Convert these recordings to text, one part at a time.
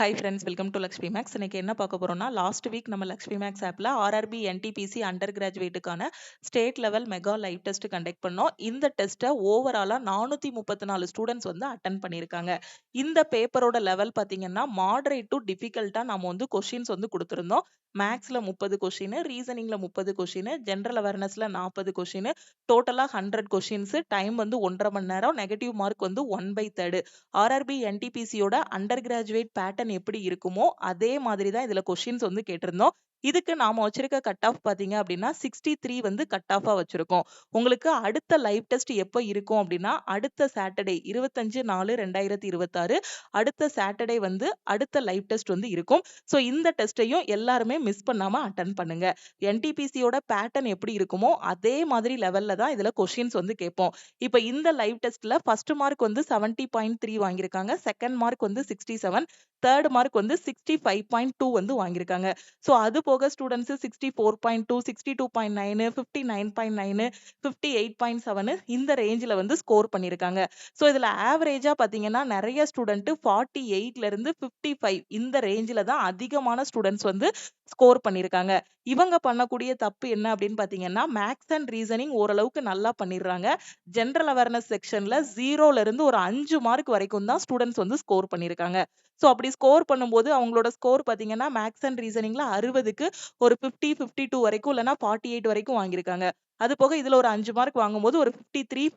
Hi friends, welcome to Lakshmi maths. இன்னைக்கு என்ன பார்க்க போறோம்னா, லாஸ்ட் வீக் நம்ம லக்ஷ்மி மேக்ஸ் ஆப்ல ஆர்ஆர்பி என்டிபிசி அண்டர் கிராஜுவேட்டுக்கான state level mega live test conduct பண்ணோம். இந்த டெஸ்ட்டை ஓவராலா 434 ஸ்டூடெண்ட்ஸ் வந்து அட்டன் பண்ணியிருக்காங்க. இந்த பேப்பரோட லெவல் பார்த்தீங்கன்னா மாடரேட் டு டிஃபிகல்ட்டா நம்ம வந்து கொஷின்ஸ் வந்து கொடுத்துருந்தோம். மேக்ஸ்ல 30 கொஷின், ரீசனிங்ல 30 கொஷின், ஜென்ரல் அவேர்னஸ்ல 40 கொஷின், டோட்டலா 100 கொஷின்ஸ். டைம் வந்து 1.5 மணி நேரம். நெகட்டிவ் மார்க் வந்து 1/3. ஆர்ஆர்பி என்டிபிசியோட அண்டர் கிராஜுவேட் பேட்டர்ன் எப்படி இருக்குமோ அதே மாதிரி தான் இதுல கொஸ்டின்ஸ் வந்து கேட்டிருந்தோம். இதுக்கு நாம வச்சிருக்க கட் ஆஃப் பாத்தீங்க அப்படின்னா 63 வந்து கட் ஆஃபா வச்சிருக்கோம். உங்களுக்கு அடுத்த லைவ் டெஸ்ட் எப்போ இருக்கும் அப்படின்னா அடுத்த சாட்டர்டே 25/4/2026 அடுத்த சாட்டர்டே வந்து அடுத்த லைவ் டெஸ்ட் வந்து இருக்கும். ஸோ இந்த டெஸ்ட்டையும் எல்லாருமே மிஸ் பண்ணாம அட்டன் பண்ணுங்க. என்டிபிசியோட பேட்டர்ன் எப்படி இருக்குமோ அதே மாதிரி லெவல்ல தான் இதுல கொஸ்டின்ஸ் வந்து கேட்போம். இப்ப இந்த லைவ் டெஸ்ட்ல ஃபர்ஸ்ட் மார்க் வந்து 70.3 வாங்கியிருக்காங்க. செகண்ட் மார்க் வந்து 67, தேர்ட் மார்க் வந்து 65.2 வந்து வாங்கியிருக்காங்க. ஸோ அது போக ஸ்டூடெண்ட்ஸ் 64.2, 62.9, 59.9, 58.7 இந்த ரேஞ்சில வந்து ஸ்கோர் பண்ணியிருக்காங்க. ஸோ இதுல ஆவரேஜா பாத்தீங்கன்னா நிறைய ஸ்டூடெண்ட் 48ல இருந்து 55 இந்த ரேஞ்சில தான் அதிகமான ஸ்டூடெண்ட்ஸ் வந்து ஸ்கோர் பண்ணியிருக்காங்க. இவங்க பண்ணக்கூடிய தப்பு என்ன அப்படின்னு பாத்தீங்கன்னா மேக்ஸ் அண்ட் ரீசனிங் ஓரளவுக்கு நல்லா பண்ணிடுறாங்க. ஜென்ரல் அவேர்னஸ் செக்ஷன்ல 0ல இருந்து ஒரு 5 மார்க் வரைக்கும் தான் ஸ்டூடெண்ட்ஸ் வந்து ஸ்கோர் பண்ணியிருக்காங்க. ஸோ அப்படி ஸ்கோர் பண்ணும்போது அவங்களோட ஸ்கோர் பார்த்தீங்கன்னா மேக்ஸ் அண்ட் ரீசனிங்ல 60க்கு ஒரு 50, 52 வரைக்கும் இல்லைன்னா 48 வரைக்கும் வாங்கியிருக்காங்க. அது போக இதுல ஒரு 5 மார்க் வாங்கும்போது ஒரு 53,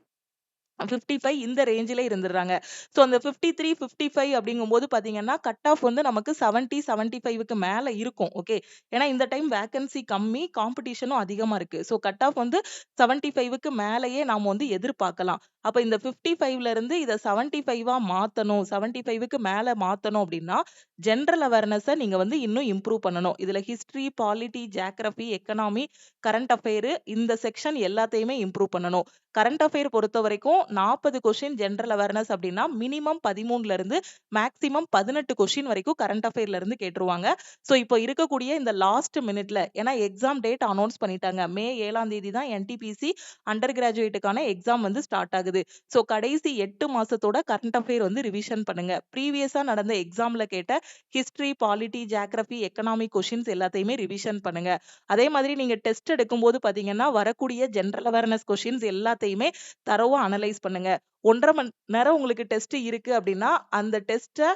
55 இந்த ரேஞ்சில இருந்துடுறாங்க. ஸோ அந்த 53, 55 அப்படிங்கும்போது பார்த்தீங்கன்னா கட் ஆஃப் வந்து நமக்கு 70, 75க்கு மேல இருக்கும். ஓகே. ஏன்னா இந்த டைம் வேக்கன்சி கம்மி, காம்படிஷனும் அதிகமா இருக்கு. ஸோ கட் ஆஃப் வந்து 75க்கு மேலேயே நாம வந்து எதிர்பார்க்கலாம். அப்ப இந்த 55ல இருந்து இத 75ஆ மாத்தணும், 75க்கு மேல மாத்தணும் அப்படின்னா ஜெனரல் அவேர்னஸ நீங்க வந்து இன்னும் இம்ப்ரூவ் பண்ணணும். இதுல history, polity, geography, economy, current affair இந்த செக்ஷன் எல்லாத்தையுமே இம்ப்ரூவ் பண்ணணும். கரண்ட் அஃபேர் பொறுத்த வரைக்கும் 40 கொஸ்டின் ஜெனரல் அவேர்னஸ் அப்படின்னா மினிமம் 13ல இருந்து மேக்ஸிமம் 18 கொஸ்டின் வரைக்கும் கரண்ட் அஃபேர்ல இருந்து கேட்டுருவாங்க. ஸோ இப்போ இருக்கக்கூடிய இந்த லாஸ்ட் மினிட்ல ஏன்னா எக்ஸாம் டேட் அனௌன்ஸ் பண்ணிட்டாங்க. மே 7ஆம் தேதி தான் என்டிபிசி அண்டர் கிராஜுவேட்டுக்கான எக்ஸாம் வந்து ஸ்டார்ட் ஆகுது. ஸோ கடைசி 8 மாசத்தோட கரண்ட் அஃபேர் வந்து ரிவிஷன் பண்ணுங்க. ப்ரீவியஸா நடந்த எக்ஸாம்ல கேட்ட history, polity, geography, economic questions எல்லாத்தையுமே ரிவிஷன் பண்ணுங்க. அதே மாதிரி நீங்க டெஸ்ட் எடுக்கும்போது பாத்தீங்கன்னா வரக்கூடிய ஜெனரல் அவேர்னஸ் கொஸ்டின்ஸ் எல்லாத்தையுமே தரோவா அனலைஸ் பண்ணுங்க. 1.5 மணி நேரம் உங்களுக்கு டெஸ்ட் இருக்கு அப்படின்னா அந்த டெஸ்ட்ட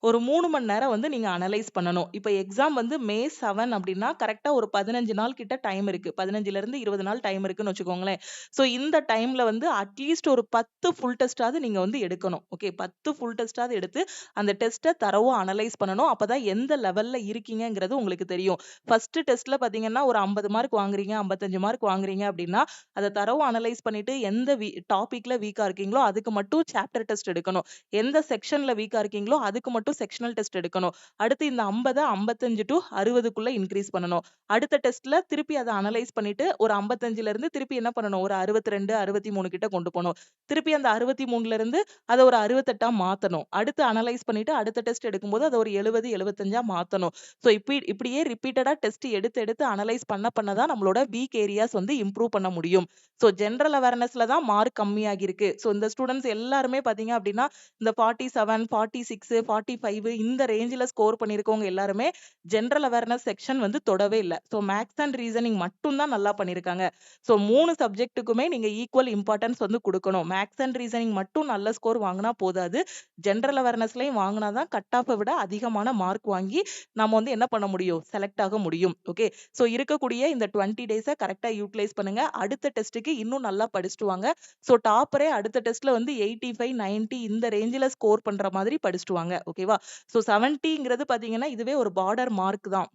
ஒரு 3 மணி நேரம் வந்து நீங்க அனலைஸ் பண்ணணும். இப்ப எக்ஸாம் வந்து மே 7 அப்படின்னா கரெக்ட்டா ஒரு 15 நாள் கிட்ட டைம் இருக்கு. 15ல இருந்து 20 நாள் டைம் இருக்குன்னு வச்சுக்கோங்களேன். சோ இந்த டைம்ல வந்து அட்லீஸ்ட் ஒரு 10 ஃபுல் டெஸ்ட்டாவது நீங்க வந்து எடுக்கணும். ஓகே. 10 ஃபுல் டெஸ்ட்டாவது எடுத்து அந்த டெஸ்ட்ட தரோவா அனலைஸ் பண்ணணும். அப்பதான் எந்த லெவல்ல இருக்கீங்கங்கிறது உங்களுக்கு தெரியும். ஃபர்ஸ்ட் டெஸ்ட்ல பாத்தீங்கன்னா ஒரு 50 மார்க் வாங்குறீங்க, 55 மார்க் வாங்குறீங்க அப்படின்னா அத தரோவா அனலைஸ் பண்ணிட்டு எந்த டாபிக்ல வீக்கா இருக்கீங்களோ அதுக்கு மட்டும் சாப்டர் டெஸ்ட் எடுக்கணும். எந்த செக்ஷன்ல வீக்கா இருக்கீங்களோ அதுக்கு மட்டும் செக்ஷனல் டெஸ்ட் எடுக்கணும். அடுத்து இந்த 50 55 டு 60க்குள்ள இன்கிரீஸ் பண்ணணும். அடுத்த டெஸ்ட்ல திருப்பி அத அனலைஸ் பண்ணிட்டு ஒரு 55ல இருந்து திருப்பி என்ன பண்ணணும்? ஒரு 62, 63 கிட்ட கொண்டு போணும். திருப்பி அந்த 63ல இருந்து அத ஒரு 68ஆ மாத்தணும். அடுத்து அனலைஸ் பண்ணிட்டு அடுத்த டெஸ்ட் எடுக்கும்போது அத ஒரு 70, 75ஆ மாத்தணும். சோ இப்படியே ரிப்பீட்டடா டெஸ்ட் எடுத்து எடுத்து அனலைஸ் பண்ண தான் நம்மளோட வீக் ஏரியாஸ் வந்து இம்ப்ரூவ் பண்ண முடியும். சோ ஜெனரல் அவேர்னஸ்ல தான் மார்க் கம்மியாகி இருக்கு. சோ இந்த ஸ்டூடண்ட்ஸ் எல்லாருமே பாத்தீங்க அப்படின்னா இந்த 47, 46, 45 இந்த ரேஞ்சில ஸ்கோர் பண்ணியிருக்கவங்க எல்லாருமே ஜெனரல் அவேர்னஸ் செக்ஷன் வந்து தொடவே இல்ல. ஸோ மேக்ஸ் அண்ட் ரீசனிங் மட்டும் தான் நல்லா பண்ணியிருக்காங்க. ஸோ 3 சப்ஜெக்ட்டுக்குமே நீங்க ஈக்குவல் இம்பார்ட்டன்ஸ் வந்து குடுக்கணும். மேக்ஸ் அண்ட் ரீசனிங் மட்டும் நல்ல ஸ்கோர் வாங்குனா போதாது. ஜெனரல் அவேர்னஸ்லயும் வாங்குனா தான் கட் ஆஃப விட அதிகமான மார்க் வாங்கி நம்ம வந்து என்ன பண்ண முடியும்? செலக்ட் ஆக முடியும். ஓகே. ஸோ இருக்கக்கூடிய இந்த 20 டேஸ கரெக்ட்டா யூட்டிலைஸ் பண்ணுங்க. அடுத்த டெஸ்ட்டுக்கு இன்னும் நல்லா படிச்சுட்டு வாங்க. சோ டாப்பரே அடுத்த டெஸ்ட்ல வந்து 85, 90 இந்த ரேஞ்சில ஸ்கோர் பண்ற மாதிரி படிச்சுட்டு வாங்க. ஓகேவா? சோ 70ங்கிறது பாத்தீங்கன்னா இதுவே ஒரு பார்டர் மார்க் தான்.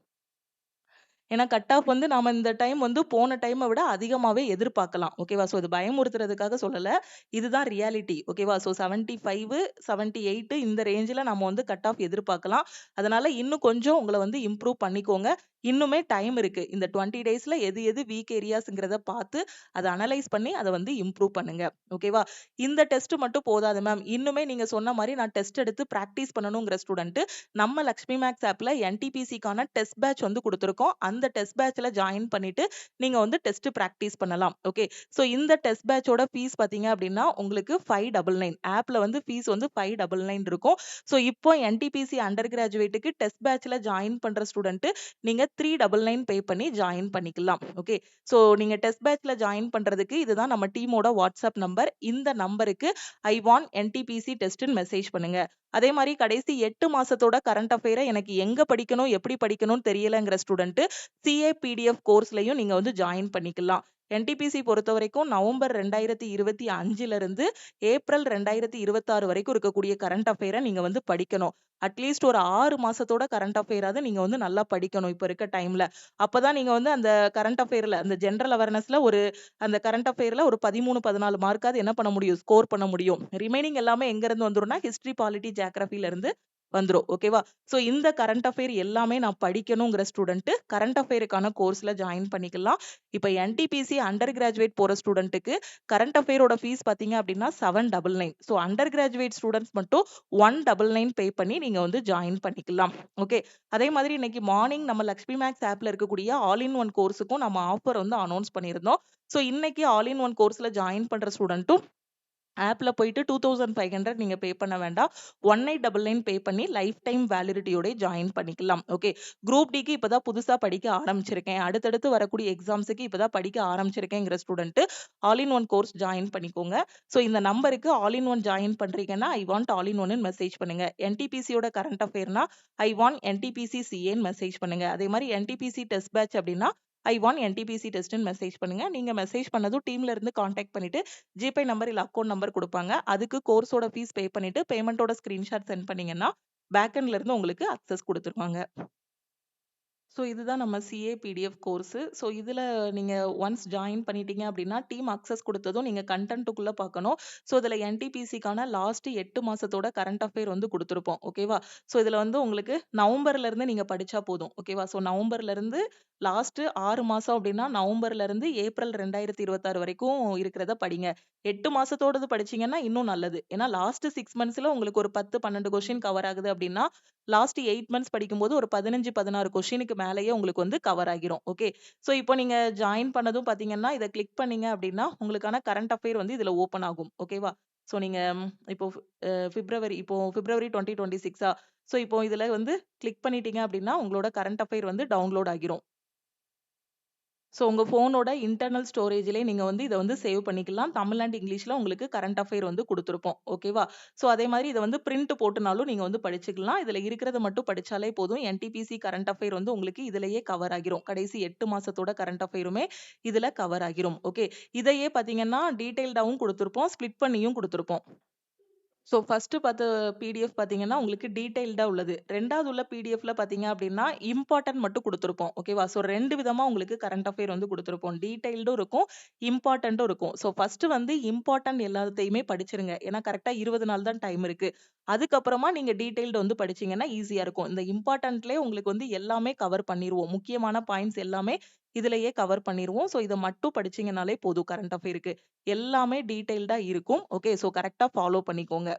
ஏன்னா கட் ஆஃப் வந்து நாம இந்த டைம் வந்து போன டைம விட அதிகமாவே எதிர்பார்க்கலாம். ஓகேவா? சோ இது பயமுறுத்துறதுக்காக சொல்லல. இதுதான் ரியாலிட்டி. ஓகேவா? சோ 75, 78 இந்த ரேஞ்சில நம்ம வந்து கட் ஆஃப் எதிர்பார்க்கலாம். அதனால இன்னும் கொஞ்சம் உங்கள வந்து இம்ப்ரூவ் பண்ணிக்கோங்க. இன்னுமே டைம் இருக்கு. இந்த 20 டேஸ்ல எது எது வீக் ஏரியாஸ்ங்கிறத பார்த்து அத அனலைஸ் பண்ணி அத வந்து இம்ப்ரூவ் பண்ணுங்க. ஓகேவா? இந்த டெஸ்ட் மட்டும் போதாது மேம். இன்னுமே நீங்க சொன்ன மாரி நான் டெஸ்ட் எடுத்து பிராக்டிஸ் பண்ணணுங்கிற ஸ்டூடண்ட் நம்ம லக்ஷ்மி மேக்ஸ் ஆப்ல என்டிபிசிக்கான டெஸ்ட் பேட்ச் வந்து குடுத்துருக்கோம். அந்த டெஸ்ட் பேட்ச்ல ஜாயின் பண்ணிட்டு நீங்க வந்து டெஸ்ட் பிராக்டிஸ் பண்ணலாம். ஓகே. சோ இந்த டெஸ்ட் பேட்சோட ஃபீஸ் பாத்தீங்க அப்படின்னா உங்களுக்கு 599 ஆப்ல வந்து ஃபீஸ் வந்து 599 இருக்கும். சோ இப்போ என்டிபிசி அண்டர் கிராஜுவேட்டுக்கு டெஸ்ட் பேட்ச்ல ஜாயின் பண்ற ஸ்டூடண்ட் நீங்க 399 பே பண்ணி ஜாயின் பண்ணிக்கலாம். ஓகே. சோ நீங்க டெஸ்ட் பேட்ச்ல ஜாயின் பண்றதுக்கு இதுதான் நம்ம டீமோட வாட்ஸ்அப் நம்பர். இந்த நம்பருக்கு ஐ வாண்ட் என்டிபிசி டெஸ்ட்னு மெசேஜ் பண்ணுங்க. அதே மாரி கடைசி 8 மாசத்தோட கரண்ட் அஃபேர எனக்கு எங்க படிக்கணும், எப்படி படிக்கணும்னு தெரியலங்கிற ஸ்டூடண்ட் சிஏ பிடிஎஃப் கோர்ஸ்லயும் நீங்க வந்து ஜாயின் பண்ணிக்கலாம். என்டிபிசி பொறுத்தவரைக்கும் நவம்பர் 2025ல இருந்து ஏப்ரல் 2026 வரைக்கும் இருக்கக்கூடிய கரண்ட் அஃபேர நீங்க வந்து படிக்கணும். அட்லீஸ்ட் ஒரு 6 மாசத்தோட கரண்ட் அஃபேராவது நீங்க வந்து நல்லா படிக்கணும் இப்ப இருக்க டைம்ல. அப்பதான் நீங்க வந்து அந்த கரண்ட் அஃபேர்ல அந்த ஜெனரல் அவேர்னஸ்ல அந்த கரண்ட் அஃபேர்ல ஒரு 13, 14 மார்க்காவது என்ன பண்ண முடியும்? ஸ்கோர் பண்ண முடியும். ரிமைனிங் எல்லாமே எங்க இருந்து வந்துரும்னா ஹிஸ்டரி, பாலிட்டி, ஜியோகிராஃபில இருந்து வந்துரும். ஓகேவா? சோ இந்த கரண்ட் அஃபேர் எல்லாமே நான் படிக்கணுங்கிற ஸ்டூடண்ட் கரண்ட் அஃபேருக்கான கோர்ஸ்ல ஜாயின் பண்ணிக்கலாம். இப்ப என்டிபிசி அண்டர் கிராஜுவேட் போற ஸ்டூடண்ட்டுக்கு கரண்ட் அஃபேரோட ஃபீஸ் பாத்தீங்க அப்படின்னா 799. சோ அண்டர் கிராஜுவேட் ஸ்டூடண்ட்ஸ் மட்டும் 199 பே பண்ணி நீங்க வந்து ஜாயின் பண்ணிக்கலாம். ஓகே. அதே மாதிரி இன்னைக்கு மார்னிங் நம்ம லக்ஷ்மி மேக்ஸ் ஆப்ல இருக்கக்கூடிய ஆல் இன் ஒன் கோர்ஸுக்கும் நம்ம ஆஃபர் வந்து அனௌன்ஸ் பண்ணியிருந்தோம். சோ இன்னைக்கு ஆல் இன் ஒன் கோர்ஸ்ல ஜாயின் பண்ற ஸ்டூடண்ட்டும் ஆப்ல போயிட்டு 2500 நீங்க பே பண்ண வேண்டாம். 1899 பே பண்ணி லைஃப் டைம் வேலிடிட்டியோட ஜாயின் பண்ணிக்கலாம். ஓகே. குரூப் டிக்கு இப்பதான் புதுசா படிக்க ஆரம்பிச்சிருக்கேன். அடுத்தடுத்து வரக்கூடிய எக்ஸாம்ஸ்க்கு இப்பதான் படிக்க ஆரம்பிச்சிருக்கேங்கிற student all in one course join பண்ணிக்கோங்க. சோ இந்த நம்பருக்கு ஆல் இன் ஒன் ஜாயின் பண்றீங்கன்னா ஐ வாண்ட் ஆல் இன் ஒன்னு மெசேஜ் பண்ணுங்க. என்டிபிசியோட கரண்ட் அஃபேர்னா ஐ வாண்ட் என்டிபிசி சிஏன்னு மெசேஜ் பண்ணுங்க. அதே மாதிரி என்டிபிசி டெஸ்ட் பேட்ச் அப்படின்னா ஐ வாண்ட் என்டிபிசி டெஸ்ட்னு மெசேஜ் பண்ணுங்க. நீங்க மெசேஜ் பண்ணதும் டீம்ல இருந்து கான்டாக்ட் பண்ணிட்டு ஜிபே நம்பர் இல்ல அக்கவுண்ட் நம்பர் குடுப்பாங்க. அதுக்கு கோர்ஸோட ஃபீஸ் பே பண்ணிட்டு பேமெண்டோட ஸ்கிரீன்ஷாட் சென்ட் பண்ணீங்கன்னா, பேக் எண்ட்ல இருந்து உங்களுக்கு அக்சஸ் குடுத்துருவாங்க. ஸோ இதுதான் நம்ம சிஏ பிடிஎஃப் கோர்ஸு. ஸோ இதுல நீங்க ஒன்ஸ் ஜாயின் பண்ணிட்டீங்க அப்படின்னா, டீம் அக்சஸ் குடுத்ததும் நீங்க கன்டென்ட்டுக்குள்ள பார்க்கணும். ஸோ இதுல என்டிபிசிக்கான லாஸ்ட் 8 மாசத்தோட கரண்ட் அஃபேர் வந்து குடுத்துருப்போம். ஓகேவா? ஸோ இதுல வந்து உங்களுக்கு நவம்பர்ல இருந்து நீங்க படிச்சா போதும். ஓகேவா? ஸோ நவம்பர்ல இருந்து லாஸ்ட் 6 மாசம் அப்படின்னா, நவம்பர்ல இருந்து ஏப்ரல் 2026 வரைக்கும் இருக்கிறத படிங்க. 8 மாசத்தோடது படிச்சீங்கன்னா இன்னும் நல்லது. ஏன்னா லாஸ்ட் 6 மந்த்ஸ்ல உங்களுக்கு ஒரு 10, 12 கொஸ்டின் கவர் ஆகுது அப்படின்னா, லாஸ்ட் 8 மந்த்ஸ் படிக்கும்போது ஒரு 15, 16 கொஸ்டினுக்கு மேலேயே உங்களுக்கு வந்து கவர் ஆகிரும். ஓகே. சோ இப்போ நீங்க ஜாயின் பண்ணதும் பாத்தீங்கன்னா, இத கிளிக் பண்ணீங்க அப்படின்னா, உங்களுக்கான கரண்ட் அஃபேர் வந்து இதுல ஓப்பன் ஆகும். ஓகேவா? சோ நீங்க இப்போ பிப்ரவரி 2026 சோ இப்போ இதுல வந்து கிளிக் பண்ணிட்டீங்க அப்படின்னா, உங்களோட கரண்ட் அஃபேர் வந்து டவுன்லோட் ஆகிரும். சோ உங்க ஃபோனோட இன்டர்னல் ஸ்டோரேஜ்லயே நீங்க வந்து இத வந்து சேவ் பண்ணிக்கலாம். தமிழ் அண்ட் இங்கிலீஷ்ல உங்களுக்கு கரண்ட் அஃபேர் வந்து குடுத்திருப்போம். ஓகேவா? சோ அதே மாரி இத வந்து பிரிண்ட் போட்டுனாலும் நீங்க வந்து படிச்சுக்கலாம். இதுல இருக்கிறத மட்டும் படிச்சாலே போதும். என்டிபிசி கரண்ட் அஃபேர் வந்து உங்களுக்கு இதுலயே கவர் ஆகிரும். கடைசி 8 மாசத்தோட கரண்ட் அஃபேருமே இதுல கவர் ஆகிரும். ஓகே. இதையே பாத்தீங்கன்னா டீடைல்டாவும் குடுத்திருப்போம். ஸ்ப்ளிட் பண்ணியும் குடுத்திருப்போம். ஸோ ஃபர்ஸ்ட்டு பார்த்த பிடிஎஃப் பார்த்தீங்கன்னா, உங்களுக்கு டீட்டெயில்டா உள்ளது. 2வது உள்ள பிடிஎஃப்ல பார்த்தீங்க அப்டின்னா, இம்பார்ட்டன்ட் மட்டும் குடுத்துருப்போம். ஓகேவா? ஸோ 2 விதமா உங்களுக்கு கரண்ட் அஃபேர் வந்து குடுத்துருப்போம். டீட்டெயில்டும் இருக்கும், இம்பார்ட்டன்ட்டும் இருக்கும். ஸோ ஃபர்ஸ்ட்டு வந்து இம்பார்ட்டன்ட் எல்லாத்தையுமே படிச்சிருங்க. ஏன்னா கரெக்ட்டா 20 நாள் தான் டைம் இருக்கு. அதுக்கப்புறமா நீங்க டீட்டெயில்டு வந்து படிச்சீங்கன்னா ஈஸியா இருக்கும். இந்த இம்பார்ட்டன்ட்லயே உங்களுக்கு வந்து எல்லாமே கவர் பண்ணிருவோம். முக்கியமான பாயிண்ட்ஸ் எல்லாமே இதுலயே கவர் பண்ணிருவோம். ஸோ இத மட்டும் படிச்சீங்கனாலே போதும் கரண்ட் அஃபேர்க்கு. எல்லாமே டீட்டெயில்டா இருக்கும். ஓகே. ஸோ கரெக்ட்டா ஃபாலோ பண்ணிக்கோங்க.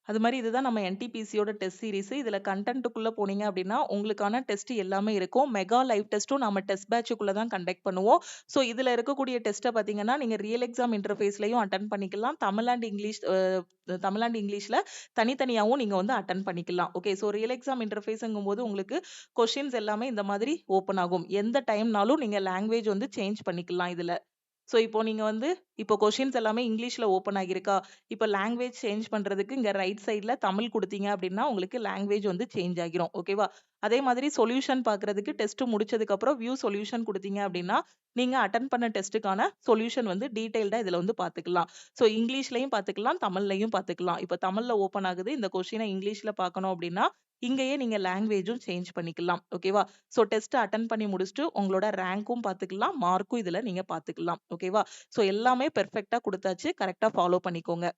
அது மாரி இதுதான் நம்ம என்டிபிசியோட டெஸ்ட் சீரிஸ். இதுல கன்டென்ட்க்குள்ள போனீங்க அப்டின்னா, உங்களுக்கான டெஸ்ட் எல்லாமே இருக்கும். மெகா லைவ் டெஸ்ட்டும் நம்ம டெஸ்ட் பேட்ச்க்குள்ள தான் கண்டக்ட் பண்ணுவோம். ஸோ இதுல இருக்கக்கூடிய டெஸ்ட்ட பார்த்தீங்கன்னா, நீங்க ரியல் எக்ஸாம் இன்டர்ஃபேஸ்லயும் அட்டெண்ட் பண்ணிக்கலாம். தமிழ் அண்ட் இங்கிலீஷ்ல தனித்தனியாவும் நீங்க வந்து அட்டெண்ட் பண்ணிக்கலாம். ஓகே. ஸோ ரியல் எக்ஸாம் இன்டர்ஃபேஸ்ங்கும்போது உங்களுக்கு கொஸ்டின்ஸ் எல்லாமே இந்த மாதிரி ஓப்பன் ஆகும். எந்த டைம்னாலும் நீங்க லாங்குவேஜ் வந்து சேஞ்ச் பண்ணிக்கலாம் இதுல. சோ இப்போ நீங்க வந்து இப்போ கொஸ்டின்ஸ் எல்லாமே இங்கிலீஷ்ல ஓப்பன் ஆகியிருக்கா? இப்ப லாங்குவேஜ் சேஞ்ச் பண்றதுக்கு இங்க ரைட் சைட்ல தமிழ் குடுத்தீங்க அப்டின்னா, உங்களுக்கு லாங்குவேஜ் வந்து சேஞ்ச் ஆகிரும். ஓகேவா? அதே மாதிரி சொல்யூஷன் பார்க்கறதுக்கு டெஸ்ட் முடிச்சதுக்கு அப்புறம் வியூ சொல்யூஷன் குடுத்தீங்க அப்டின்னா, நீங்க அட்டெண்ட் பண்ண டெஸ்ட்டுக்கான சொல்யூஷன் வந்து டீடைல்டா இதுல வந்து பார்த்துக்கலாம். சோ இங்கிலீஷ்லயும் பார்த்துக்கலாம், தமிழ்லயும் பார்த்துக்கலாம். இப்ப தமிழ்ல ஓப்பன் ஆகுது. இந்த கொஸ்டின இங்கிலீஷ்ல பார்க்கணும் அப்டின்னா, இங்கேயே நீங்க லாங்குவேஜும் சேஞ்ச் பண்ணிக்கலாம். ஓகேவா? சோ டெஸ்ட் அட்டெண்ட் பண்ணி முடிச்சுட்டு உங்களோட ரேங்க்கும் பார்த்துக்கலாம், மார்க்கும் இதுல நீங்க பார்த்துக்கலாம். ஓகேவா? சோ எல்லாமே பெர்ஃபெக்ட்டா குடுத்தாச்சு. கரெக்ட்டா ஃபாலோ பண்ணிக்கோங்க.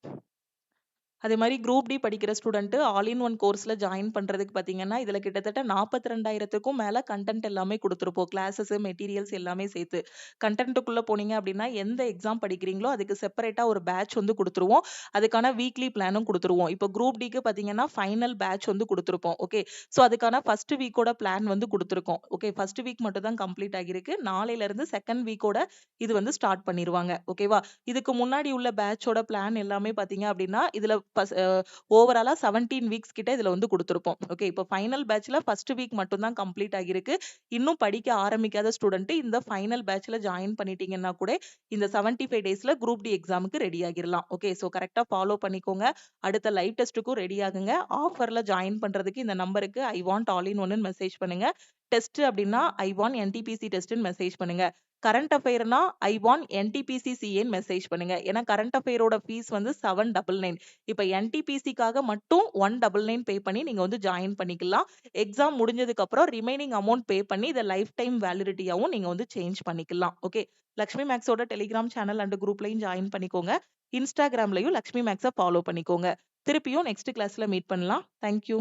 அதே மாரி குரூப் டி படிக்கிற ஸ்டூடெண்ட் ஆல் இன் ஒன் கோர்ஸ்ல ஜாயின் பண்றதுக்கு பார்த்தீங்கன்னா, இதுல கிட்டத்தட்ட 42,000க்கும் மேல கன்டென்ட் எல்லாமே குடுத்துருப்போம். கிளாஸஸ், மெட்டீரியல்ஸ் எல்லாமே சேர்த்து. கன்டென்ட்டுக்குள்ள போனீங்க அப்டின்னா, எந்த எக்ஸாம் படிக்கிறீங்களோ அதுக்கு செப்பரேட்டா ஒரு பேட்ச் வந்து குடுத்துருவோம். அதுக்கான வீக்லி பிளானும் குடுத்துருவோம். இப்போ குரூப் டிக்கு பார்த்தீங்கன்னா, ஃபைனல் பேட்ச் வந்து குடுத்துருப்போம். ஓகே. ஸோ அதுக்கான ஃபர்ஸ்ட் வீக்கோட பிளான் வந்து குடுத்துருக்கோம். ஓகே. ஃபர்ஸ்ட் வீக் மட்டும் தான் கம்ப்ளீட் ஆகியிருக்கு. நாளையில இருந்து செகண்ட் வீக்கோட இது வந்து ஸ்டார்ட் பண்ணிருவாங்க. ஓகேவா? இதுக்கு முன்னாடி உள்ள பேட்சோட பிளான் எல்லாமே பார்த்தீங்க அப்டின்னா, இதுல ஓவராலா 17 வீக்ஸ் கிட்ட இதுல வந்து குடுத்துருப்போம். ஓகே. இப்போ ஃபைனல் பேட்ச்ல ஃபர்ஸ்ட் வீக் மட்டும் தான் கம்ப்ளீட் ஆகியிருக்கு. இன்னும் படிக்க ஆரம்பிக்காத ஸ்டூடெண்ட் இந்த ஃபைனல் பேட்ச்ல ஜாயின் பண்ணிட்டீங்கன்னா கூட, இந்த 75 டேஸ்ல குரூப் டி எக்ஸாம்க்கு ரெடி ஆகிரலாம். ஓகே. ஸோ கரெக்ட்டா ஃபாலோ பண்ணிக்கோங்க. அடுத்த லைவ் டெஸ்ட்டுக்கும் ரெடி ஆகுங்க. ஆஃபர்ல ஜாயின் பண்றதுக்கு இந்த நம்பருக்கு ஐ வாண்ட் ஆல் இன் ஒன்னுன்னு மெசேஜ் பண்ணுங்க. டெஸ்ட் அப்டின்னா ஐ வாண்ட் என்டிபிசி டெஸ்ட்ன்னு மெசேஜ் பண்ணுங்க. கரண்ட் அஃபேர்னா ஐ வாண்ட் என்டிபிசி சிஏன்னு மெசேஜ் பண்ணுங்க. ஏன்னா கரண்ட் அஃபேரோட ஃபீஸ் வந்து 799. இப்ப என்டிபிசிக்காக மட்டும் 199 பே பண்ணி நீங்க வந்து ஜாயின் பண்ணிக்கலாம். எக்ஸாம் முடிஞ்சதுக்கு அப்புறம் ரிமைனிங் அமௌண்ட் பே பண்ணி இத லைஃப் டைம் வேலிடிட்டியாவும் நீங்க வந்து சேஞ்ச் பண்ணிக்கலாம். ஓகே. லக்ஷ்மி மேக்ஸோட டெலிகிராம் சேனல் அண்ட் குரூப்லயும் ஜாயின் பண்ணிக்கோங்க. இன்ஸ்டாகிராம்லயும் லக்ஷ்மி மேக்ஸ ஃபாலோ பண்ணிக்கோங்க. திருப்பியும் நெக்ஸ்ட் கிளாஸ்ல மீட் பண்ணலாம். Thank you.